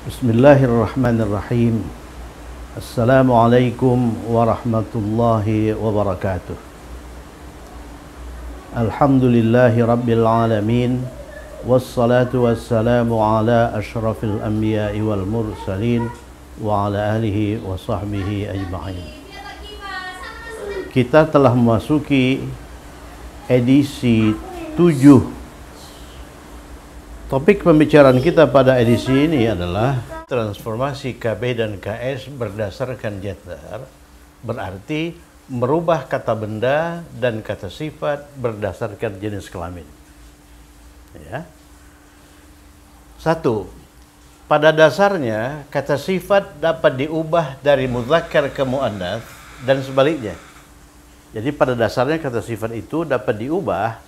Bismillahirrahmanirrahim. Assalamualaikum warahmatullahi wabarakatuh. Alhamdulillahi rabbil alamin. Wassalatu wassalamu ala ashrafil anbiya'i wal mursalin wa ala alihi wa sahbihi ajma'in. Kita telah memasuki edisi 7. Topik pembicaraan kita pada edisi ini adalah transformasi KB dan KS berdasarkan gender, berarti merubah kata benda dan kata sifat berdasarkan jenis kelamin. Ya. 1. Pada dasarnya kata sifat dapat diubah dari mudzakkar ke muannats dan sebaliknya. Jadi pada dasarnya kata sifat itu dapat diubah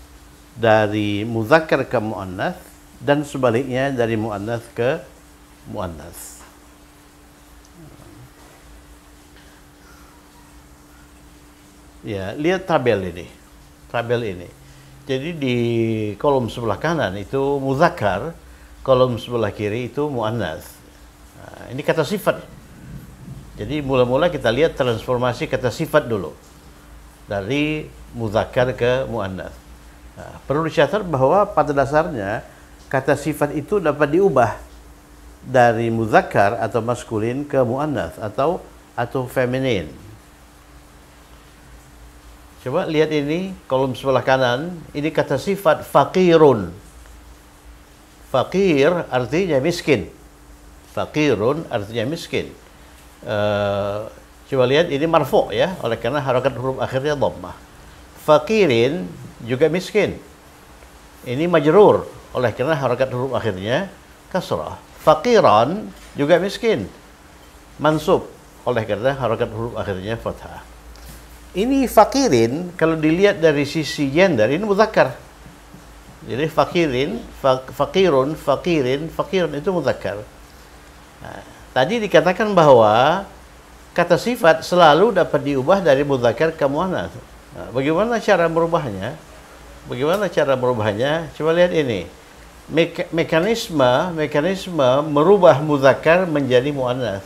dari mudzakkar ke muannats dan sebaliknya dari muannats ke muannats. Ya, lihat tabel ini. Tabel ini. Jadi di kolom sebelah kanan itu mudzakkar, kolom sebelah kiri itu muannats. Nah, ini kata sifat. Jadi mula-mula kita lihat transformasi kata sifat dulu. Dari mudzakkar ke muannats. Nah, perlu dicatat bahwa pada dasarnya kata sifat itu dapat diubah dari mudzakkar atau maskulin ke muannats atau feminin. Coba lihat ini kolom sebelah kanan, ini kata sifat faqirun. Faqir artinya miskin. Faqirun artinya miskin. Coba lihat ini marfu ya, oleh karena harakat huruf akhirnya dhammah. Faqirin juga miskin. Ini majrur oleh karena harakat huruf akhirnya kasrah. Faqiran juga miskin, mansub oleh karena harakat huruf akhirnya fathah. Ini faqirin kalau dilihat dari sisi gender ini mudzakkar. Jadi faqirin, faqirun, faqirin itu mudzakkar. Nah, tadi dikatakan bahwa kata sifat selalu dapat diubah dari mudzakkar ke muannats. Nah, bagaimana cara merubahnya? Coba lihat ini. Mekanisme merubah mudzakkar menjadi muannats.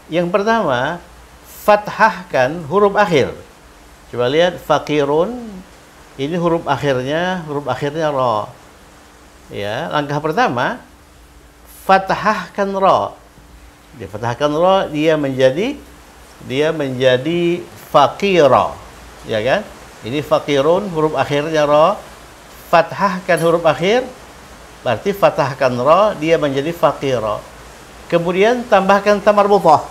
Yang pertama, fathahkan huruf akhir. Coba lihat faqirun, ini huruf akhirnya ra. Ya, langkah pertama fathahkan ra. Difathahkan ra, dia menjadi faqira. Ya kan? Ini faqirun, huruf akhirnya ra. Fathahkan huruf akhir, berarti fathahkan ra, dia menjadi faqira. Kemudian tambahkan tamarbutah.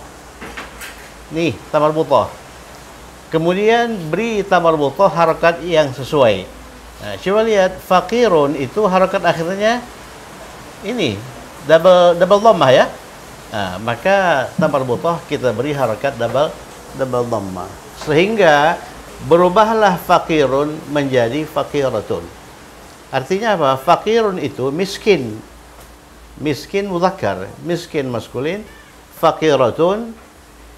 Nih, tamarbutah. Kemudian beri tamarbutah harakat yang sesuai. Nah, coba lihat faqirun itu harakat akhirnya ini double dhammah ya. Nah, maka tamarbutah kita beri harakat double dhammah. Sehingga berubahlah faqirun menjadi faqiratun. Artinya apa? Faqirun itu miskin. Miskin mudzakkar, miskin maskulin. Faqiratun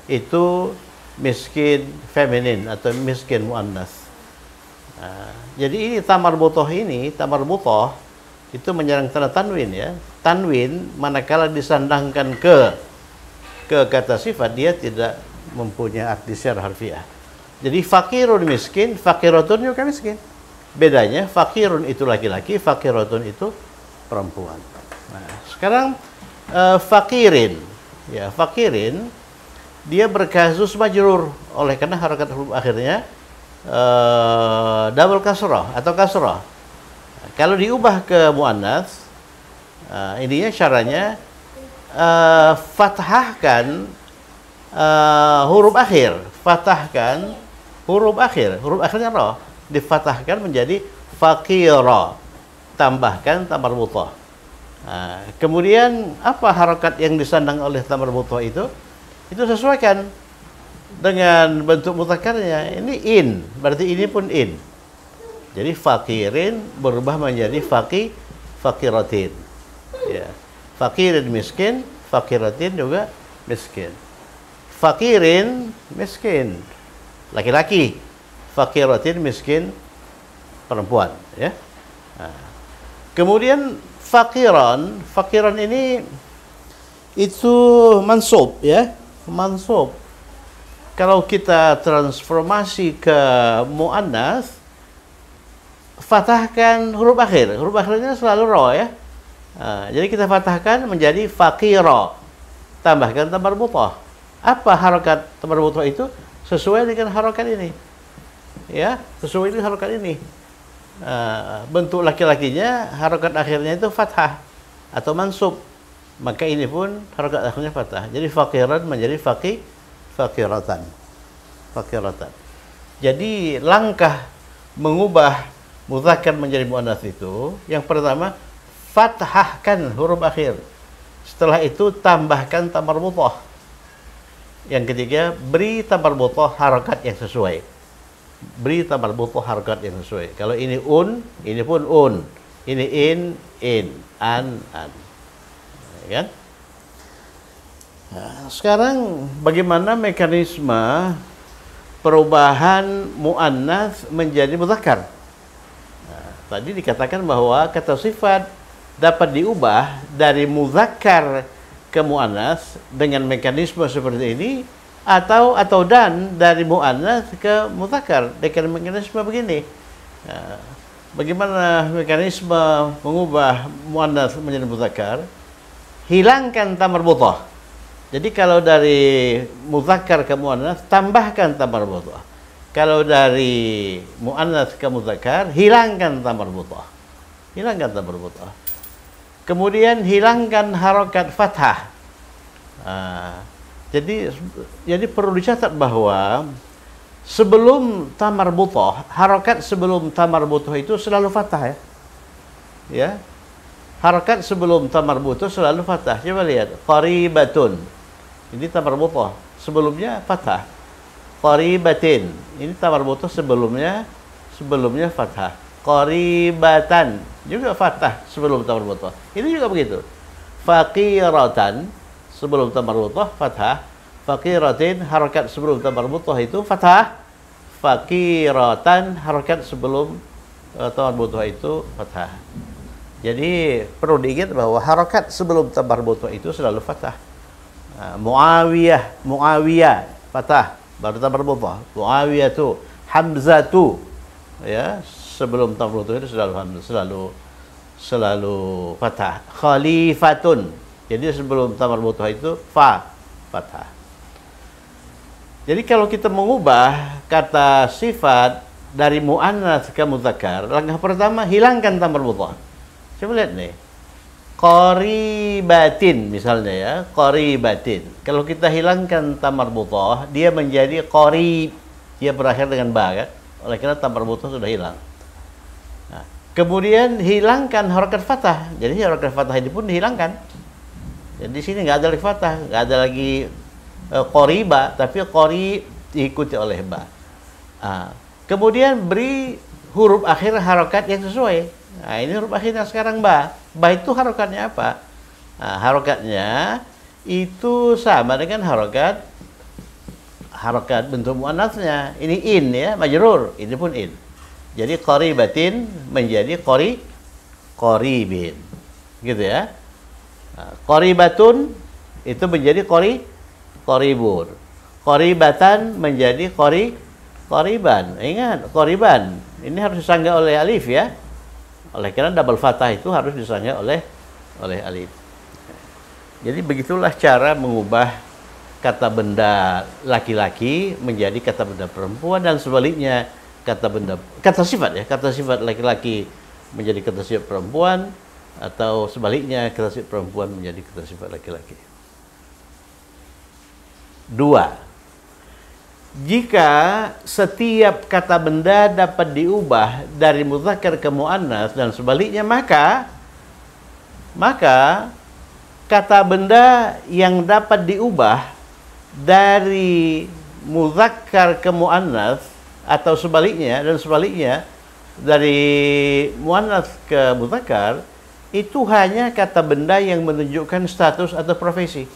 itu miskin feminin atau miskin muannats. Nah, jadi ini tamarbutah itu menyerang tanda tanwin ya. Tanwin manakala disandangkan ke kata sifat dia tidak mempunyai arti secara harfiah. Jadi faqirun miskin, faqiratun juga miskin. Bedanya faqirun itu laki-laki, faqiratun itu perempuan. Nah, sekarang faqirin. Ya, faqirin dia berkasus majrur oleh karena harakat huruf akhirnya double kasrah atau kasrah. Nah, kalau diubah ke muannats, ininya caranya fathahkan huruf akhir, huruf akhirnya ra, difathahkan menjadi faqira, tambahkan tamarbutah. Nah, kemudian apa harakat yang disandang oleh tamarbutah itu sesuaikan dengan bentuk mudzakkarnya. Ini in, berarti ini pun in. Jadi faqirin berubah menjadi faqiratin. Ya. Faqirin miskin, faqiratin juga miskin. Faqirin miskin laki-laki, faqiratin miskin perempuan ya. Nah, kemudian faqiran ini itu mansub ya, mansub. Kalau kita transformasi ke muannas, fathahkan huruf akhir. Huruf akhirnya selalu ro ya. Jadi kita fathahkan menjadi faqira. Tambahkan ta marbutah. Apa harokat ta marbutah itu? Sesuai dengan harokat ini. Ya, sesuai dengan harokat ini. Bentuk laki-lakinya harokat akhirnya itu fathah atau mansub. Maka ini pun harokat akhirnya fathah. Jadi faqiran menjadi faqiratan. Faqiratan. Jadi langkah mengubah mudzakkar menjadi muannats itu, yang pertama fathahkan huruf akhir. Setelah itu tambahkan ta marbutah. Yang ketiga, beri ta marbutah harokat yang sesuai. Beri ta marbutah harokat yang sesuai. Kalau ini ini pun Ini in, an. Ya kan? Nah, sekarang bagaimana mekanisme perubahan muannats menjadi mudzakkar? Nah, tadi dikatakan bahwa kata sifat dapat diubah dari mudzakkar ke muannats dengan mekanisme seperti ini, atau dan dari muannats ke mudzakkar dengan mekanisme begini. Nah, bagaimana mekanisme mengubah muannats menjadi mudzakkar? Hilangkan ta marbutah. Jadi kalau dari mudzakkar ke muannats, tambahkan ta marbutah. Kalau dari muannats ke mudzakkar, hilangkan ta marbutah. Hilangkan ta marbutah. Kemudian hilangkan harokat fathah. Jadi perlu dicatat bahwa sebelum ta marbutah, harokat sebelum ta marbutah itu selalu fathah ya. Ya. Harokat sebelum ta marbutah selalu fathah. Coba lihat, qaribatun. Ini ta marbutah, sebelumnya fathah. Qaribatin. Ini ta marbutah sebelumnya fathah. Qaribatan juga fathah sebelum ta marbutah. Ini juga begitu. Faqiratan sebelum ta marbutah fathah. Faqiratin harokat sebelum ta marbutah itu fathah. Faqiratan harokat sebelum ta marbutah itu fathah. Jadi perlu diingat bahwa harokat sebelum ta marbutah itu selalu fathah. Muawiyah fathah baru ta marbutah. Muawiyatu, Hamzatu ya, sebelum ta marbutah itu selalu fathah. Khalifatun, jadi sebelum ta marbutah itu fathah. Jadi kalau kita mengubah kata sifat dari muannats ke mudzakkar, langkah pertama hilangkan ta marbutah. Coba lihat nih, qaribatin misalnya ya, qaribatin. Kalau kita hilangkan ta marbutah, dia menjadi qarib. Dia berakhir dengan ba kan? Oleh karena ta marbutah sudah hilang. Nah, kemudian hilangkan harokat fathah. Jadi harokat fathah ini pun dihilangkan. Jadi di sini nggak ada lagi fathah, nggak ada lagi qariba, tapi qarib diikuti oleh ba. Kemudian beri huruf akhir harokat yang sesuai. Nah, ini huruf akhirnya sekarang ba. Ba itu harokatnya apa? Nah, harokatnya itu sama dengan harokat bentuk muannatsnya. Ini in ya, majrur. Ini pun in. Jadi qaribatin menjadi qaribin. Gitu ya. Nah, qaribatun itu menjadi qaribun. Qaribatan menjadi qariban. Ingat, qariban. Ini harus disangga oleh alif ya. Oleh karena double fathah itu harus disangga oleh alif. Jadi begitulah cara mengubah kata benda laki-laki menjadi kata benda perempuan, dan sebaliknya kata sifat laki-laki menjadi kata sifat perempuan, atau sebaliknya kata sifat perempuan menjadi kata sifat laki-laki. 2. Jika setiap kata benda dapat diubah dari mudzakkar ke muannats dan sebaliknya, maka kata benda yang dapat diubah dari mudzakkar ke muannats atau sebaliknya dari muannats ke mudzakkar itu hanya kata benda yang menunjukkan status atau profesi.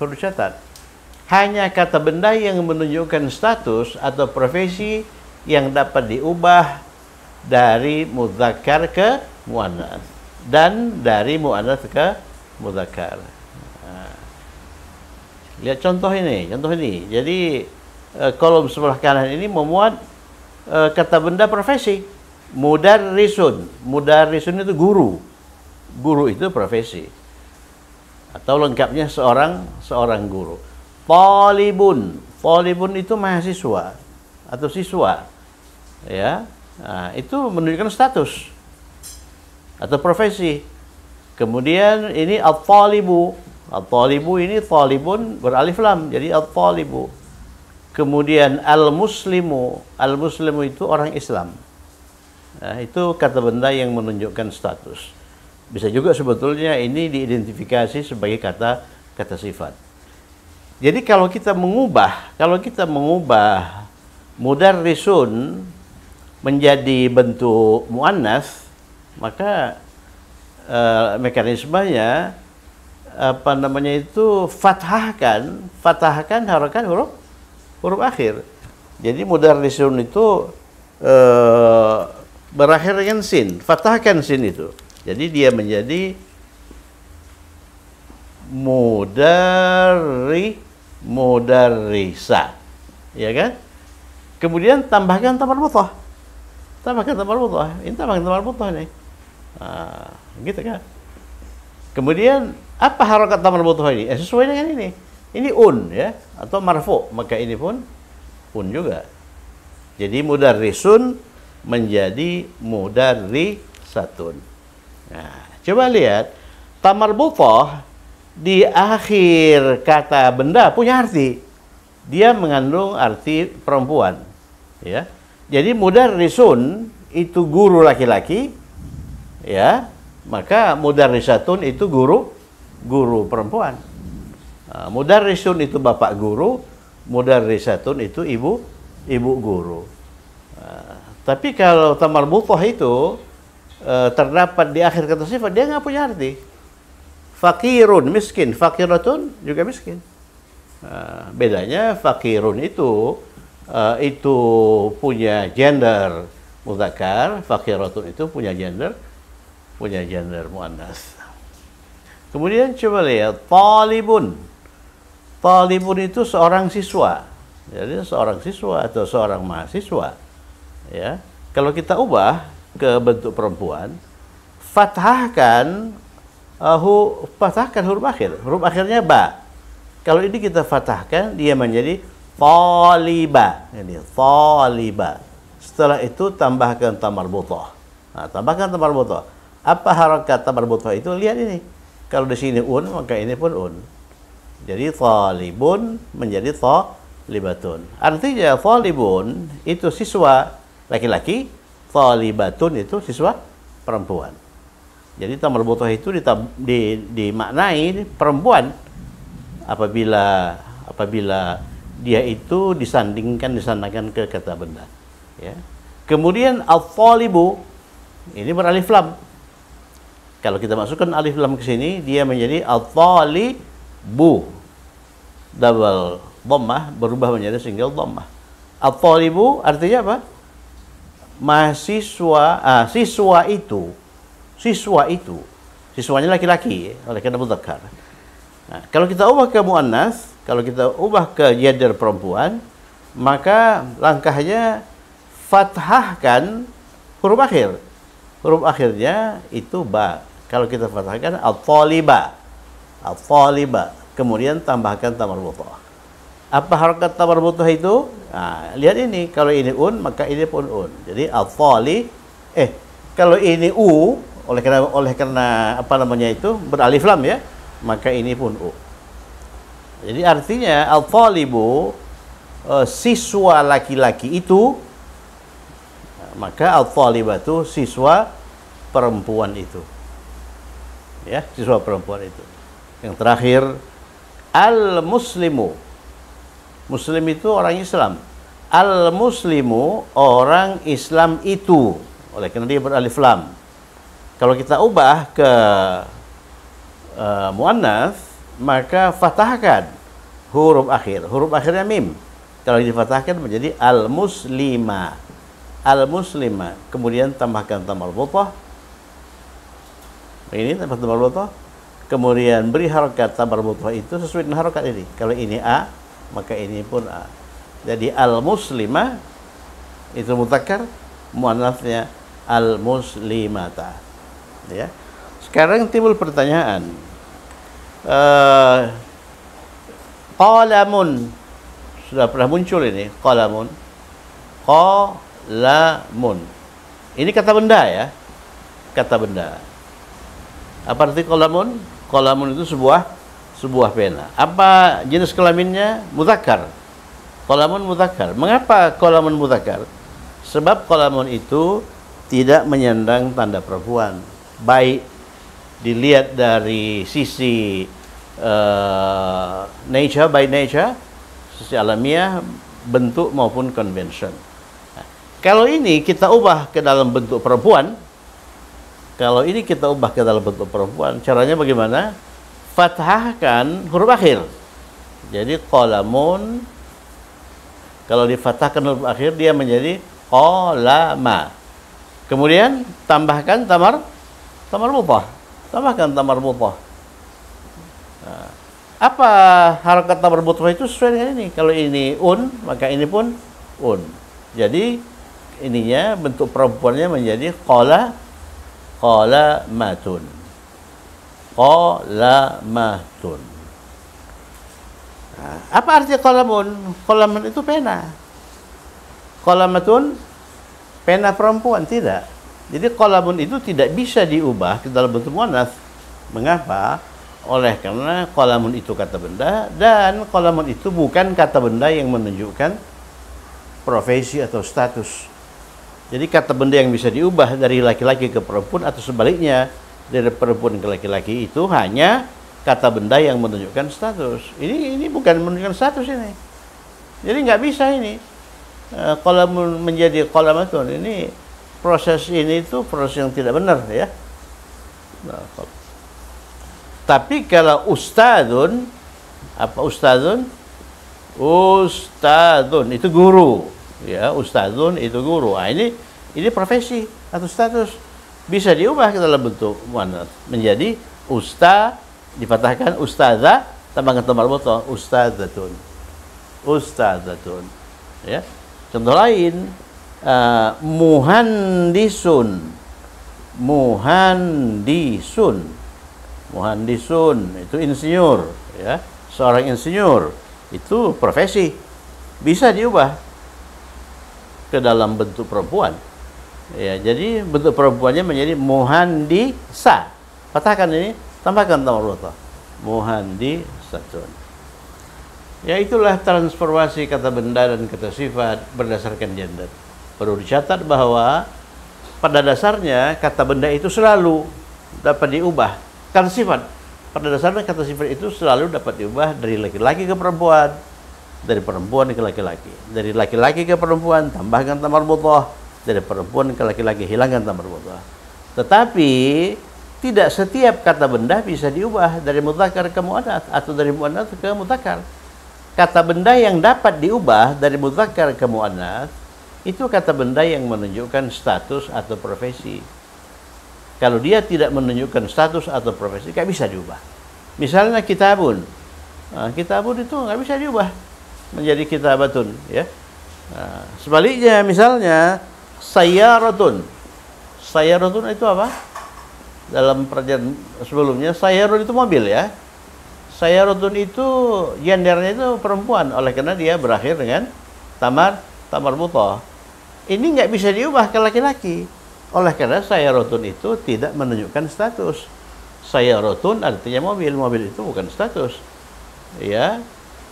Perlu dicatat. Hanya kata benda yang menunjukkan status atau profesi yang dapat diubah dari mudzakkar ke muannats dan dari muannats ke mudzakkar. Lihat contoh ini, contoh ini. Jadi kolom sebelah kanan ini memuat kata benda profesi. Mudarrisun. Mudarrisun itu guru. Guru itu profesi. Atau lengkapnya seorang guru. Talibun. Talibun itu mahasiswa atau siswa. Ya. Nah, itu menunjukkan status atau profesi. Kemudian ini at-talibu. At-talibu ini talibun beralif lam, jadi at-talibu. Kemudian al-muslimu. Al-muslimu itu orang Islam. Nah, itu kata benda yang menunjukkan status. Bisa juga sebetulnya ini diidentifikasi sebagai kata sifat. Jadi kalau kita mengubah mudarrisun menjadi bentuk muannas, maka mekanismenya fathahkan harokat huruf akhir. Jadi mudarrisun itu berakhir dengan sin, fathahkan sin itu. Jadi dia menjadi mudarrisa, ya kan? Kemudian tambahkan tamar butoh. Ini tambahkan tamar butoh nih. Nah, gitu kan? Kemudian apa harokat tamar butoh ini? Sesuai dengan ini. Ini ya, atau marfu, maka ini pun juga. Jadi mudarrisun menjadi mudarrisatun. Nah, coba lihat tamar butoh di akhir kata benda punya arti. Dia mengandung arti perempuan, ya. Jadi mudarrisun itu guru laki-laki, ya. Maka mudarrisatun itu guru perempuan. Nah, mudarrisun itu bapak guru, mudarrisatun itu ibu guru. Nah, tapi kalau tamar butoh itu terdapat di akhir kata sifat, dia nggak punya arti. Fakirun miskin, fakiratun juga miskin. Nah, bedanya fakirun itu punya gender mudzakkar, fakiratun itu punya gender muannas. Kemudian coba lihat talibun. Talibun itu seorang siswa. Jadi seorang siswa atau seorang mahasiswa. Ya. Kalau kita ubah ke bentuk perempuan, fathahkan huruf akhir. Huruf akhirnya ba. Kalau ini kita fathahkan, dia menjadi taliba. Ini taliba. Setelah itu tambahkan tamar butoh. Nah, tambahkan tamar butoh. Apa harokat tamar butoh itu? Lihat ini. Kalau di sini maka ini pun Jadi talibun menjadi talibatun. Artinya talibun itu siswa laki-laki, talibatun itu siswa perempuan. Jadi tamar butoh itu dimaknai perempuan apabila dia itu disandingkan ke kata benda. Ya. Kemudian al-talibu ini beralif lam. Kalau kita masukkan alif lam ke sini, dia menjadi al-talibu. Double dhammah berubah menjadi single dhammah. Al-talibu artinya apa? Mahasiswa, siswa itu. Siswanya laki-laki, oleh karena mudzakkar. Nah, kalau kita ubah ke muannas, kalau kita ubah ke gender perempuan, maka langkahnya fathahkan huruf akhir. Huruf akhirnya itu ba. Kalau kita fathahkan al-taliba. Kemudian tambahkan tamar butoh. Apa harokat tamar butoh itu? Nah, lihat ini. Kalau ini maka ini pun Jadi kalau ini oleh karena apa namanya itu beralif lam ya, maka ini pun Jadi artinya al-talibu siswa laki-laki itu, maka al-talibatu siswa perempuan itu. Ya, siswa perempuan itu. Yang terakhir al-muslimu. Muslim itu orang Islam. Al-muslimu orang Islam itu. Oleh karena dia beralif lam. Kalau kita ubah ke muannas, maka fathahkan huruf akhir. Huruf akhirnya mim. Kalau difathahkan menjadi al-muslima. Al-muslima. Kemudian tambahkan tamar butoh. Ini tambah tamar butoh. kemudian beri harokat tamarbutah itu sesuai dengan harokat ini. Kalau ini A, maka ini pun A. Jadi al-muslimah itu mudzakkar, muannats-nya al-muslimata. Ya. Sekarang timbul pertanyaan. Qalamun sudah pernah muncul ini, qalamun. Qalamun. Ini kata benda ya. Kata benda. Apa arti qalamun? Qalamun itu sebuah pena. Apa jenis kelaminnya? Mudzakkar. Qalamun mudzakkar. Mengapa qalamun mudzakkar? Sebab qalamun itu tidak menyandang tanda perempuan. Baik dilihat dari sisi nature by nature, sisi alamiah, bentuk maupun convention. Nah, kalau ini kita ubah ke dalam bentuk perempuan, caranya bagaimana? Fathahkan huruf akhir. Jadi qalamun, kalau difathahkan huruf akhir dia menjadi qalama. Kemudian tambahkan tamarbutah. Tambahkan tamarbutah. Nah, apa harokat tamarbutah itu sesuai dengan ini? Kalau ini maka ini pun Jadi ininya bentuk perempuannya menjadi qalamatun. Qalamatun. Nah, apa arti qalamun? Qalamun itu pena. Qalamatun pena perempuan, tidak. Jadi qalamun itu tidak bisa diubah ke dalam bentuk muannats. Mengapa? Oleh karena qalamun itu kata benda, dan qalamun itu bukan kata benda yang menunjukkan profesi atau status. Jadi kata benda yang bisa diubah dari laki-laki ke perempuan atau sebaliknya dari perempuan ke laki-laki itu hanya kata benda yang menunjukkan status. Ini bukan menunjukkan status ini. Jadi nggak bisa ini. Qalamun menjadi qalamatun, ini proses ini itu proses yang tidak benar ya. Nah, tapi kalau ustadzun, apa ustadzun? Ustadzun itu guru, ya. Ustadzun itu guru. Nah, ini profesi atau status, bisa diubah ke dalam bentuk muannats menjadi difathahkan ustadzah, tambahkan tamarbutah ustadzatun. Ustadzatun. Ya. Contoh lain, muhandisun. Muhandisun itu insinyur, ya. Seorang insinyur itu profesi, bisa diubah ke dalam bentuk perempuan. Ya, jadi bentuk perempuannya menjadi muhandisa. Patahkan ini, tambahkan tamarbutah. Muhandisatun. Ya, itulah transformasi kata benda dan kata sifat berdasarkan gender. Perlu dicatat bahwa pada dasarnya kata benda itu selalu dapat diubah. Kata sifat, pada dasarnya kata sifat itu selalu dapat diubah dari laki-laki ke perempuan, dari perempuan ke laki-laki, dari laki-laki ke perempuan tambahkan tamarbutah, dari perempuan ke laki-laki hilangkan tamarbutah. Tetapi tidak setiap kata benda bisa diubah dari mudzakkar ke muannats atau dari muannats ke mudzakkar. Kata benda yang dapat diubah dari mudzakkar ke muannats itu kata benda yang menunjukkan status atau profesi. Kalau dia tidak menunjukkan status atau profesi, nggak bisa diubah. Misalnya kitabun. Nah, kitabun itu nggak bisa diubah menjadi kitabatun, ya. Nah, sebaliknya misalnya sayyaratun. Sayyaratun itu apa? Dalam pelajaran sebelumnya, sayyarun itu mobil, ya. Sayyaratun itu gendernya itu perempuan, oleh karena dia berakhir dengan tamarbutah. Ini nggak bisa diubah ke laki-laki. Oleh karena sayyaratun itu tidak menunjukkan status. Sayyaratun artinya mobil, mobil itu bukan status. Ya.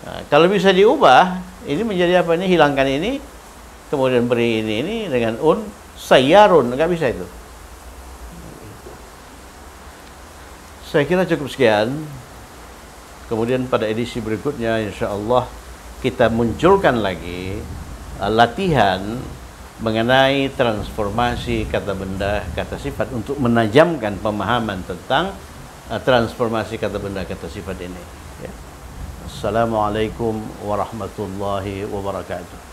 Nah, kalau bisa diubah, ini menjadi apa ini? Hilangkan ini, kemudian beri ini dengan sayyarun, nggak bisa itu. Saya kira cukup sekian. Kemudian pada edisi berikutnya, insya Allah kita munculkan lagi latihan mengenai transformasi kata benda, kata sifat untuk menajamkan pemahaman tentang transformasi kata benda, kata sifat ini. Ya. Assalamualaikum warahmatullahi wabarakatuh.